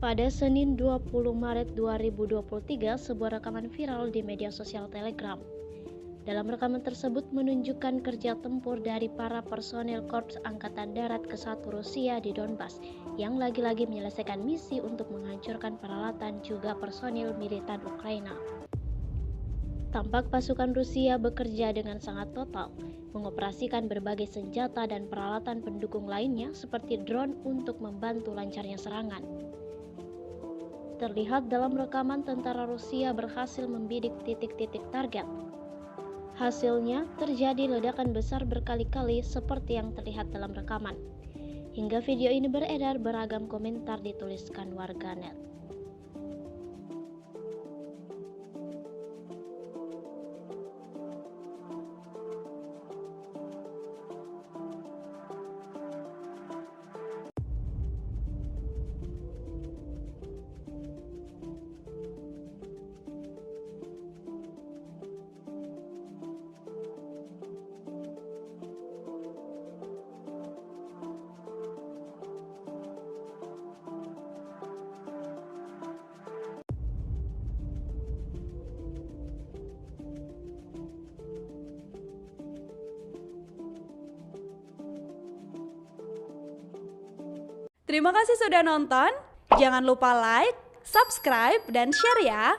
Pada Senin 20 Maret 2023, sebuah rekaman viral di media sosial Telegram. Dalam rekaman tersebut menunjukkan kerja tempur dari para personil Korps Angkatan Darat ke-1 Rusia di Donbas yang lagi-lagi menyelesaikan misi untuk menghancurkan peralatan juga personil militer Ukraina. Tampak pasukan Rusia bekerja dengan sangat total, mengoperasikan berbagai senjata dan peralatan pendukung lainnya seperti drone untuk membantu lancarnya serangan. Terlihat dalam rekaman tentara Rusia berhasil membidik titik-titik target. Hasilnya terjadi ledakan besar berkali-kali seperti yang terlihat dalam rekaman. Hingga video ini beredar, beragam komentar dituliskan warganet. Terima kasih sudah nonton. Jangan lupa like, subscribe, dan share ya.